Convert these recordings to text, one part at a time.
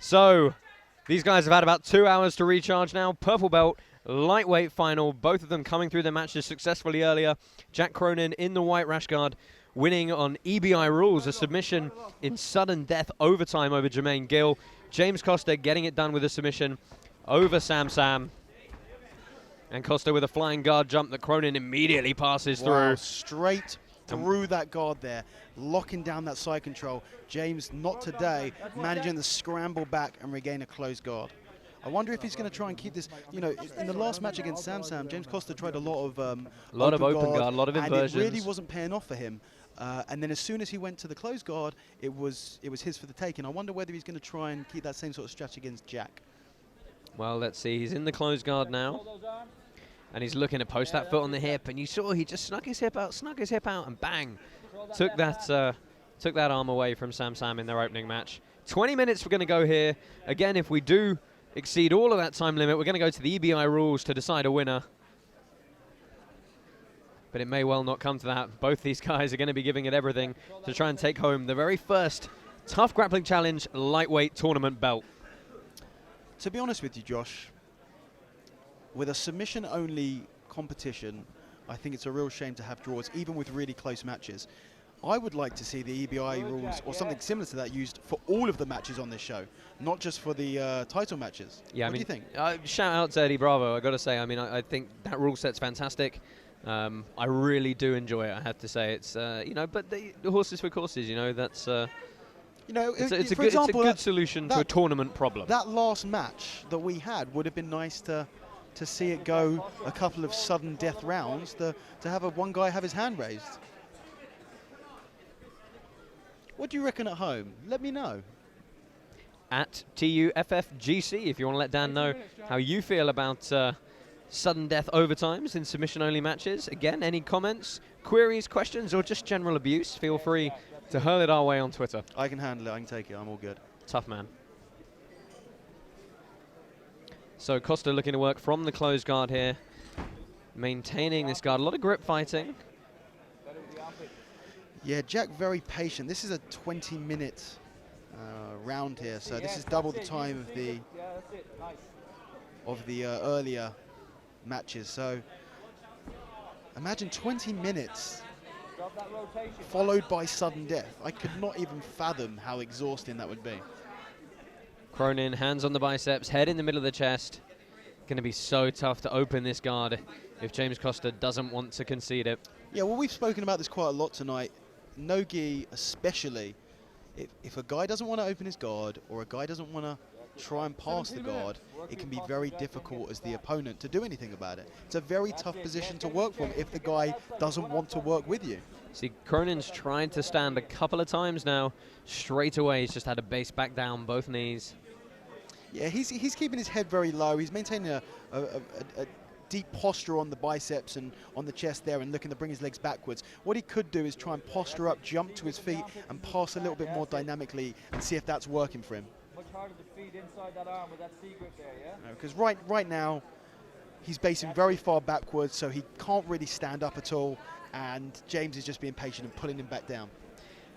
So, these guys have had about 2 hours to recharge now. Purple belt, lightweight final, both of them coming through their matches successfully earlier. Jack Cronin in the white rash guard, winning on EBI rules, a submission in sudden death overtime over Jermaine Gill. James Costa getting it done with a submission over Sam. And Costa with a flying guard jump that Cronin immediately passes through. Straight through that guard there, locking down that side control. James, not today, managing to scramble back and regain a closed guard. I wonder if he's going to try and keep this. You know, in the last match against Sam, James Costa tried a lot of open guard, a lot of inversions. And it really wasn't paying off for him. And then as soon as he went to the closed guard, it was his for the taking. I wonder whether he's going to try and keep that same sort of strategy against Jack. Well, let's see. He's in the closed guard now. And he's looking to post that foot on the hip, and you saw he just snuck his hip out, and bang, took that arm away from Sam in their opening match. 20 minutes we're going to go here. Again, if we do exceed all of that time limit, we're going to go to the EBI rules to decide a winner. But it may well not come to that. Both these guys are going to be giving it everything to try and take home the very first Tough Grappling Challenge lightweight tournament belt. To be honest with you, Josh, with a submission-only competition, I think it's a real shame to have draws, even with really close matches. I would like to see the EBI rules or something similar to that used for all of the matches on this show, not just for the title matches. Yeah, what do you think? Shout out to Eddie Bravo, I got to say. I mean, I think that rule set's fantastic. I really do enjoy it, I have to say. It's, you know, but the horses for courses, you know, that's... you know, it's a good solution to a tournament problem. That last match that we had would have been nice to see it go a couple of sudden death rounds, to have one guy have his hand raised. What do you reckon at home? Let me know. At TUFFGC, if you want to let Dan know how you feel about sudden death overtimes in submission-only matches. Again, any comments, queries, questions, or just general abuse, feel free to hurl it our way on Twitter. I can handle it. I can take it. I'm all good. Tough man. So Costa looking to work from the closed guard here, maintaining this guard. A lot of grip fighting. Yeah, Jack very patient. This is a 20-minute round here, so this is double the time of the earlier matches. So imagine 20 minutes followed by sudden death. I could not even fathom how exhausting that would be. Cronin, hands on the biceps, head in the middle of the chest. Going to be so tough to open this guard if James Costa doesn't want to concede it. Yeah, well, we've spoken about this quite a lot tonight. No-gi especially. If a guy doesn't want to open his guard, or a guy doesn't want to try and pass the guard, it can be very difficult as the opponent to do anything about it. It's a very tough position to work from if the guy doesn't want to work with you. See, Cronin's tried to stand a couple of times now. Straight away, he's just had to base back down both knees. Yeah, he's keeping his head very low. He's maintaining a deep posture on the biceps and on the chest there and looking to bring his legs backwards. What he could do is try and posture up, jump to his feet, and pass a little bit more dynamically and see if that's working for him. Much harder to feed inside that arm with that C grip there, yeah? Because right now, he's basing very far backwards, so he can't really stand up at all, and James is just being patient and pulling him back down.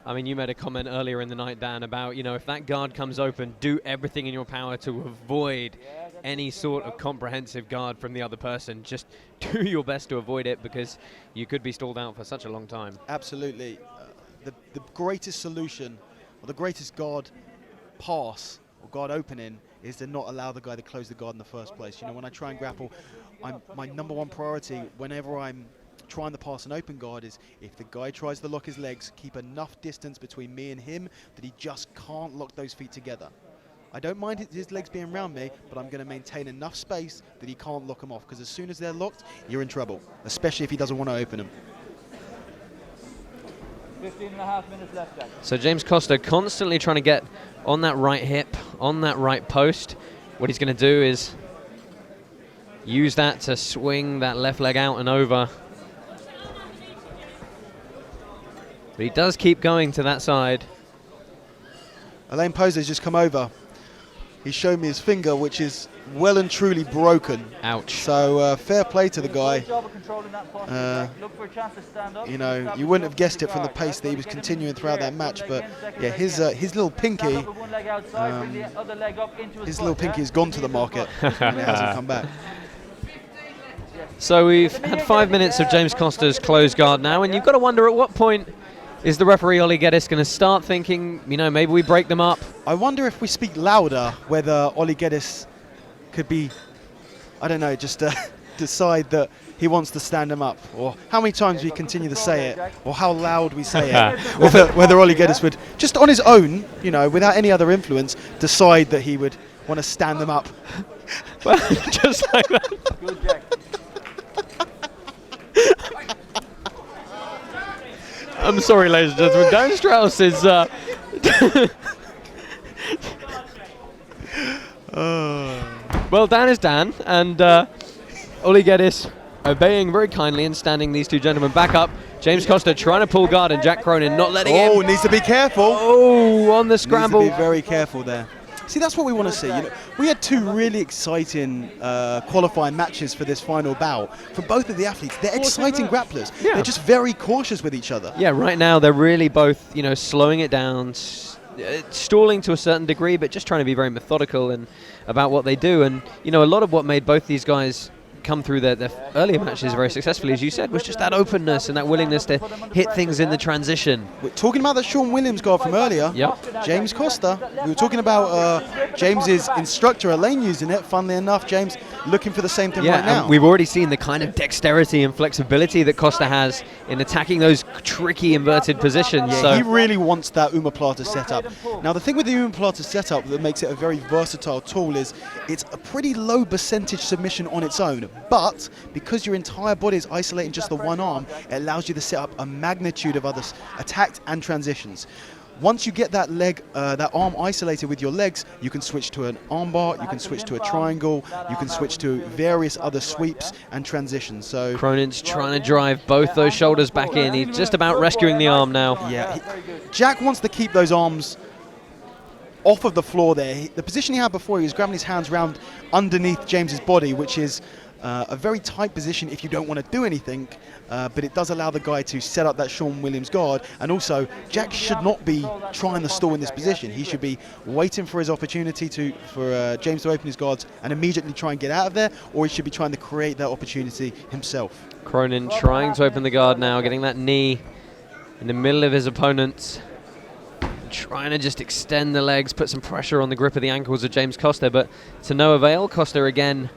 I mean, you made a comment earlier in the night, Dan, about, you know, if that guard comes open, do everything in your power to avoid any sort of comprehensive guard from the other person. Just do your best to avoid it, because you could be stalled out for such a long time. Absolutely. The greatest solution, or the greatest guard pass or guard opening, is to not allow the guy to close the guard in the first place. You know, when I try and grapple, my number one priority whenever I'm trying to pass an open guard is, if the guy tries to lock his legs, keep enough distance between me and him that he just can't lock those feet together. I don't mind his legs being around me, but I'm going to maintain enough space that he can't lock them off, because as soon as they're locked, you're in trouble, especially if he doesn't want to open them. 15.5 minutes left, Jack. So James Costa constantly trying to get on that right hip, on that right post. What he's going to do is use that to swing that left leg out and over. But he does keep going to that side. Alain Pose's just come over. He showed me his finger, which is well and truly broken. Ouch. So fair play to the guy. Good job of controlling that posture. Look for a chance to stand up. You know, you wouldn't have guessed it from the pace that he was continuing throughout that match, but yeah, his little pinky, his little pinky has gone to the market and it hasn't come back. So we've had 5 minutes of James Costa's closed guard now, and you've got to wonder at what point is the referee Ollie Geddes going to start thinking, you know, maybe we break them up. I wonder if we speak louder whether Ollie Geddes could be, I don't know, just decide that he wants to stand him up, or how many times we continue to say it, or how loud we say it, whether Ollie Geddes would, just on his own, you know, without any other influence, decide that he would want to stand them up. Just like that. Good, Jack. I'm sorry, ladies and gentlemen. Dan Strauss is... Well, Dan is Dan, and Ollie Geddes obeying very kindly and standing these two gentlemen back up. James Costa trying to pull guard, and Jack Cronin not letting him. Oh, needs to be careful. Oh, on the scramble. Needs to be very careful there. See, that's what we want to see. You know, we had two really exciting qualifying matches for this final bout for both of the athletes. They're exciting grapplers. Yeah. They're just very cautious with each other. Yeah, right now they're really both, you know, slowing it down, stalling to a certain degree, but just trying to be very methodical and about what they do. And, you know, a lot of what made both these guys come through their earlier matches very successfully, as you said, was just that openness and that willingness to hit things in the transition. We're talking about that Sean Williams guard from earlier. Yep. James Costa. We were talking about James's instructor, Elaine, using it. Funnily enough, James looking for the same thing right now. And we've already seen the kind of dexterity and flexibility that Costa has in attacking those tricky inverted positions. Yeah, so he really wants that omoplata setup. Now, the thing with the omoplata setup that makes it a very versatile tool is it's a pretty low percentage submission on its own, but because your entire body is isolating just the one arm, it allows you to set up a magnitude of other attacks and transitions. Once you get that leg, that arm isolated with your legs, you can switch to an armbar, you can switch to a triangle, you can switch to various other sweeps and transitions. So Cronin's trying to drive both those shoulders back in. He's just about rescuing the arm now. yeah, Jack wants to keep those arms off of the floor there. The position he had before, he was grabbing his hands round underneath James's body, which is a very tight position if you don't want to do anything, but it does allow the guy to set up that Sean Williams guard. And also, Jack should not be trying to stall in this position. He should be waiting for his opportunity for James to open his guards and immediately try and get out of there, or he should be trying to create that opportunity himself. Cronin trying to open the guard now, getting that knee in the middle of his opponent, trying to just extend the legs, put some pressure on the grip of the ankles of James Costa, but to no avail. Costa again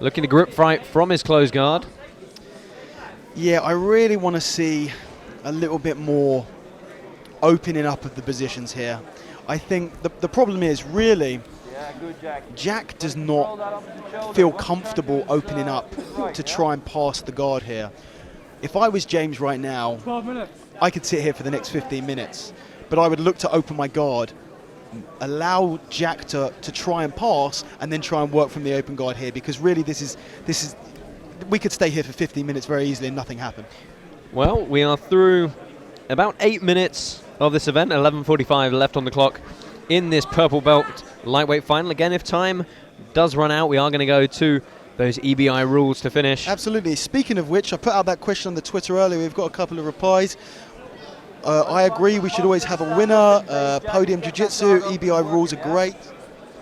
looking to grip fight from his closed guard. Yeah, I really want to see a little bit more opening up of the positions here. I think the problem is really Jack does not feel comfortable opening up to try and pass the guard here. If I was James right now, I could sit here for the next 15 minutes, but I would look to open my guard, allow Jack to try and pass, and then try and work from the open guard here, because really this is we could stay here for 15 minutes very easily and nothing happened. Well, we are through about 8 minutes of this event, 11:45 left on the clock in this purple belt lightweight final. Again, if time does run out, we are going to go to those EBI rules to finish. Absolutely. Speaking of which, I put out that question on the Twitter earlier. We've got a couple of replies. I agree, we should always have a winner. Podium Jiu-Jitsu, EBI rules are great.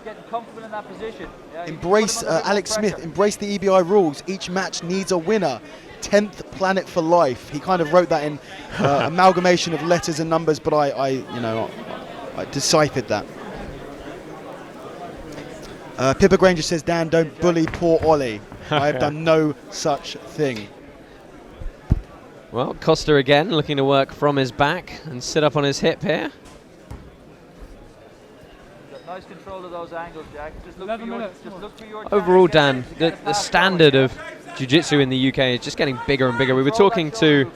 Getting comfortable in that position. Yeah, Embrace, Alex Smith, embrace the EBI rules. Each match needs a winner. 10th planet for life. He kind of wrote that in amalgamation of letters and numbers, but I deciphered that. Pippa Granger says, Dan, don't bully poor Ollie. I have done no such thing. Well, Costa again looking to work from his back and sit up on his hip here. Nice control of those angles, Jack. Just look for your Overall, Dan, the standard of jiu-jitsu in the UK is just getting bigger and bigger. We were talking to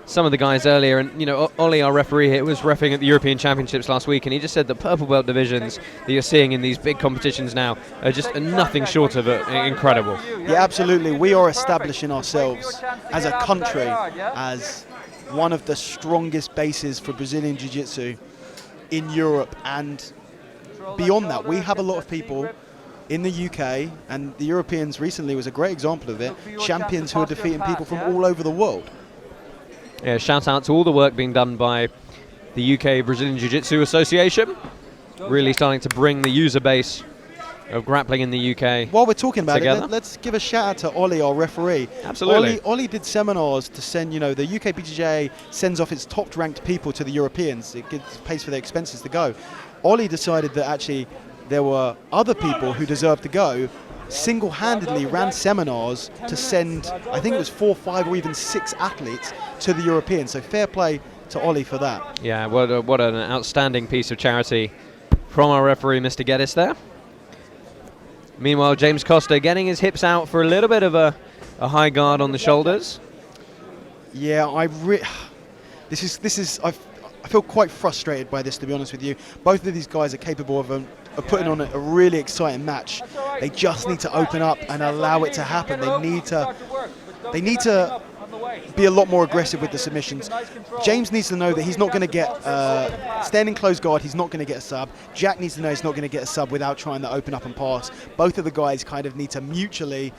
some of the guys earlier, and you know, Ollie, our referee here, was refereeing at the European Championships last week, and he just said the purple belt divisions that you're seeing in these big competitions now are just nothing short of incredible. Yeah, absolutely. We are establishing ourselves as a country as one of the strongest bases for Brazilian Jiu-Jitsu in Europe and beyond that, we have a lot of people in the UK, and the Europeans recently was a great example of it, champions who are defeating people from all over the world. Yeah, shout out to all the work being done by the UK Brazilian Jiu-Jitsu Association, really starting to bring the user base of grappling in the UK While we're talking about together. it, let's give a shout out to Ollie, our referee. Absolutely. Ollie did seminars to send, the UK BJJ sends off its top ranked people to the Europeans. It pays for their expenses to go. Ollie decided that actually there were other people who deserved to go, single-handedly ran seminars to send, I think it was 4, 5 or even 6 athletes to the Europeans. So fair play to Ollie for that. Yeah, what an outstanding piece of charity from our referee, Mr. Geddes there. Meanwhile, James Costa getting his hips out for a little bit of a high guard on the shoulders. Yeah, I feel quite frustrated by this, to be honest with you. Both of these guys are capable of putting on a really exciting match. They just need to open up and allow it to happen. They need to be a lot more aggressive with the submissions. James needs to know that he's not going to get standing close guard. He's not going to get a sub. Jack needs to know he's not going to get a sub without trying to open up and pass. Both of the guys kind of need to mutually,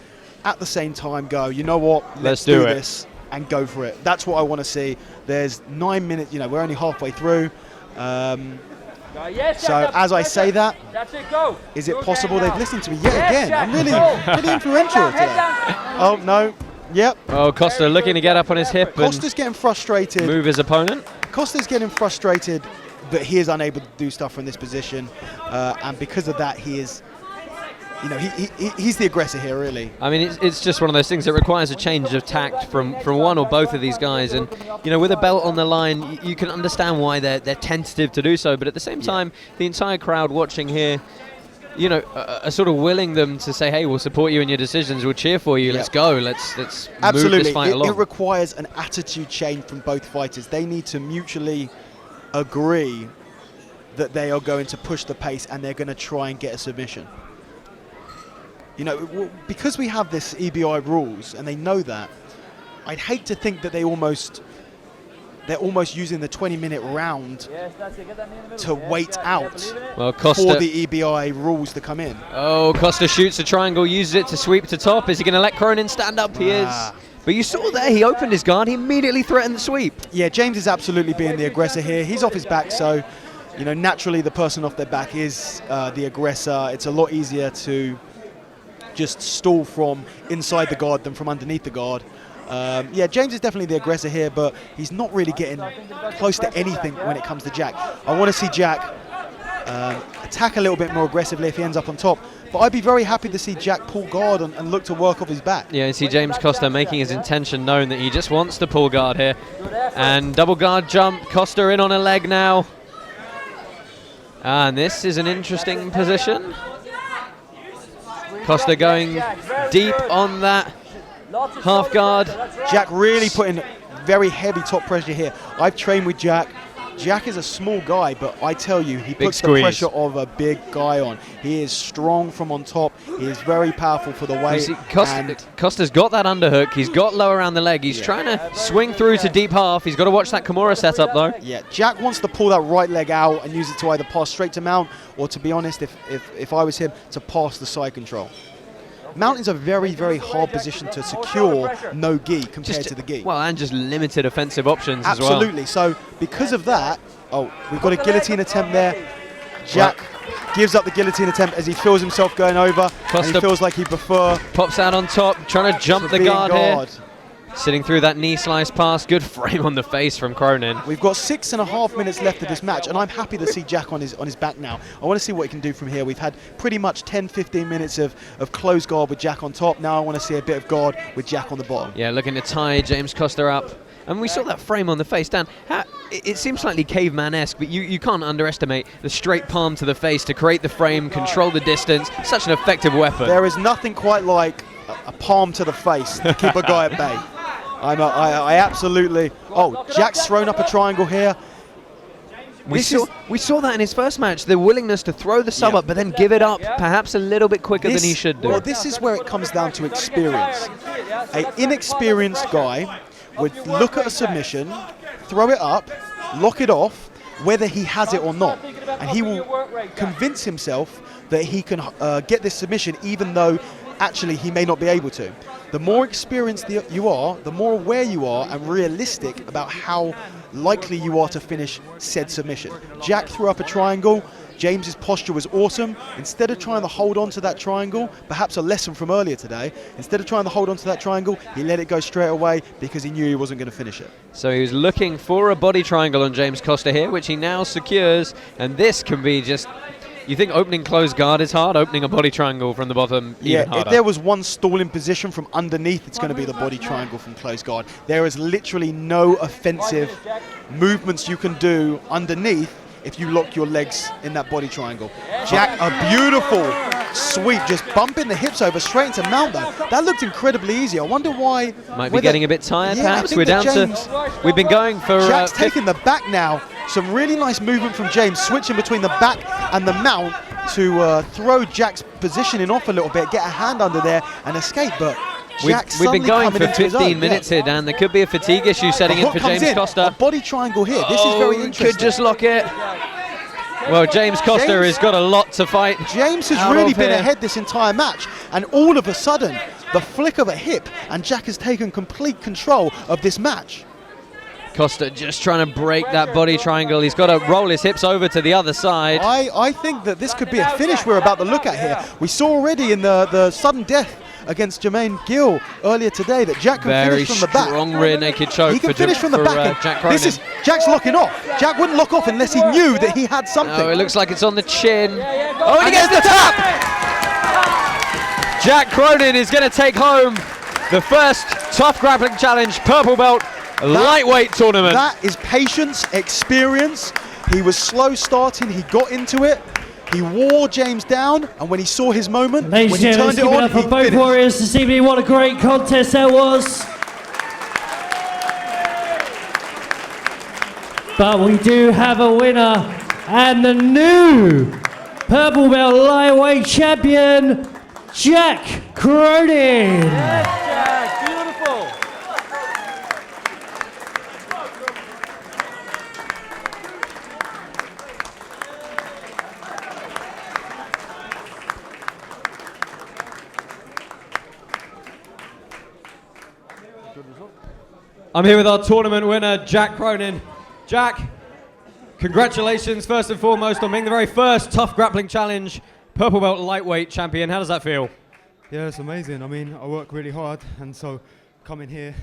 at the same time, go, you know what, let's do this and go for it. That's what I want to see. There's 9 minutes. We're only halfway through. So as I say that, is it possible they've listened to me yet again? I'm really influential today. Oh, no. Yep. Oh, Costa looking to get up on his hip Costa's getting frustrated. and move his opponent. Costa's getting frustrated that he is unable to do stuff from this position. And because of that, he is, he's the aggressor here, really. I mean, it's just one of those things that requires a change of tact from one or both of these guys. And, with a belt on the line, you can understand why they're tentative to do so. But at the same time, the entire crowd watching here, are sort of willing them to say, hey, we'll support you in your decisions, we'll cheer for you, let's go, let's move this fight along. It requires an attitude change from both fighters. They need to mutually agree that they are going to push the pace and they're going to try and get a submission. Because we have this EBI rules and they know that, I'd hate to think that they're almost using the 20-minute round to wait out for the EBI rules to come in. Oh, Costa shoots a triangle, uses it to sweep to top. Is he going to let Cronin stand up? He is. But you saw there, he opened his guard. He immediately threatened the sweep. Yeah, James is absolutely being the aggressor here. He's off his back, so naturally the person off their back is the aggressor. It's a lot easier to just stall from inside the guard than from underneath the guard. James is definitely the aggressor here, but he's not really getting close to anything when it comes to Jack. I want to see Jack attack a little bit more aggressively if he ends up on top, but I'd be very happy to see Jack pull guard and look to work off his back. Yeah, you see James Costa making his intention known that he just wants to pull guard here. And double guard jump, Costa in on a leg now. And this is an interesting position. Costa going deep on that half guard. Jack really putting very heavy top pressure here. I've trained with Jack. Jack is a small guy, but I tell you, he puts the pressure of a big guy on. He is strong from on top. He is very powerful for the weight. Costa's got that underhook. He's got low around the leg. He's trying to swing through to deep half. He's got to watch that Kimura setup, though. Yeah, Jack wants to pull that right leg out and use it to either pass straight to mount, or to be honest, if I was him, to pass the side control. Mount is a very, very hard position to secure no gi compared to the gi. Well, and just limited offensive options as well. Absolutely. So because of that, we've got a guillotine attempt there. Jack gives up the guillotine attempt as he feels himself going over. And he feels like he'd prefer. Pops out on top, trying to jump the guard here. Sitting through that knee slice pass. Good frame on the face from Cronin. We've got 6.5 minutes left of this match, and I'm happy to see Jack on his back now. I want to see what he can do from here. We've had pretty much 10-15 minutes of close guard with Jack on top. Now I want to see a bit of guard with Jack on the bottom. Yeah, looking to tie James Costa up. And we saw that frame on the face. Dan, it seems slightly caveman-esque, but you can't underestimate the straight palm to the face to create the frame, control the distance. Such an effective weapon. There is nothing quite like a palm to the face to keep a guy at bay. I absolutely. Oh, Jack's thrown up a triangle here. We saw that in his first match, the willingness to throw the sub up, but then give it up perhaps a little bit quicker than he should do. Well, this is where it comes down to experience. An inexperienced guy would look at a submission, throw it up, lock it off, whether he has it or not. and he will convince himself that he can get this submission even though actually he may not be able to. The more experienced you are, the more aware you are and realistic about how likely you are to finish said submission. Jack threw up a triangle. James's posture was awesome. Instead of trying to hold on to that triangle, perhaps a lesson from earlier today, instead of trying to hold on to that triangle, he let it go straight away because he knew he wasn't going to finish it. So he was looking for a body triangle on James Costa here, which he now secures, and this can be just... You think opening closed guard is hard? Opening a body triangle from the bottom, even harder. If there was one stalling position from underneath, it's going to be the body triangle from closed guard. There is literally no offensive movements you can do underneath if you lock your legs in that body triangle. Jack, a beautiful sweep, just bumping the hips over straight into mount that. That looked incredibly easy. I wonder why. Might be getting a bit tired, perhaps. We're down to... We've been going for... Jack's taking the back now. Some really nice movement from James, switching between the back and the mount to throw Jack's positioning off a little bit, get a hand under there and escape. But we've been going for 15 minutes here, Dan. There could be a fatigue issue setting in for James Costa. A body triangle here. This is very interesting. Could just lock it. Well, James Costa has got a lot to fight. James has really been ahead this entire match, and all of a sudden, the flick of a hip, and Jack has taken complete control of this match. Costa just trying to break that body triangle. He's got to roll his hips over to the other side. I think that this could be a finish we're about to look at here. We saw already in the sudden death against Jermaine Gill earlier today that Jack can finish from the back. Very strong rear naked choke. He can finish from the back. Jack Cronin. Jack's locking off. Jack wouldn't lock off unless he knew that he had something. Oh, it looks like it's on the chin. Oh, and he gets the tap! Jack Cronin is going to take home the first Tuff Grappling Challenge Purple Belt lightweight tournament. That is patience, experience. He was slow starting. He got into it. He wore James down, and when he saw his moment, when he turned it on, let's give it up for both warriors this evening. What a great contest that was. But we do have a winner, and the new Purple Belt lightweight champion, Jack Cronin. Yes, Jack, beautiful. I'm here with our tournament winner, Jack Cronin. Jack, congratulations first and foremost on being the very first Tuff Grappling Challenge Purple Belt lightweight champion. How does that feel? Yeah, it's amazing. I mean, I work really hard, and so coming here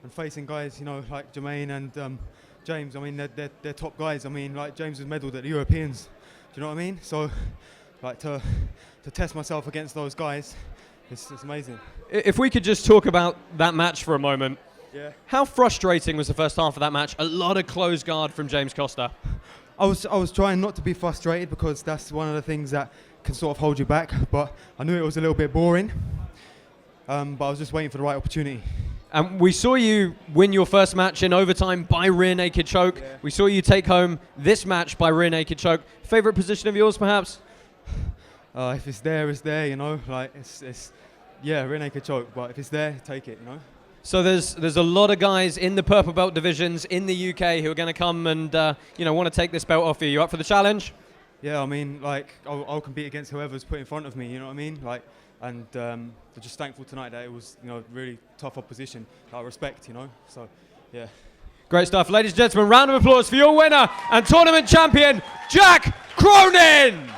and facing guys, you know, like Jermaine and James, I mean, they're top guys. I mean, like James was medalled at the Europeans. Do you know what I mean? So, like to test myself against those guys, it's amazing. If we could just talk about that match for a moment. Yeah. How frustrating was the first half of that match? A lot of closed guard from James Costa. I was trying not to be frustrated because that's one of the things that can sort of hold you back, but I knew it was a little bit boring, but I was just waiting for the right opportunity. And we saw you win your first match in overtime by rear naked choke. Yeah. We saw you take home this match by rear naked choke. Favorite position of yours, perhaps? If it's there, it's there, you know. Like it's yeah, rear naked choke, but if it's there, take it, you know. So there's a lot of guys in the purple belt divisions in the UK who are going to come and want to take this belt off you. You up for the challenge? Yeah, I mean, like I'll compete against whoever's put in front of me. You know what I mean? Like, and I'm just thankful tonight that it was really tough opposition that I respect. You know, so yeah. Great stuff, ladies and gentlemen. Round of applause for your winner and tournament champion, Jack Cronin.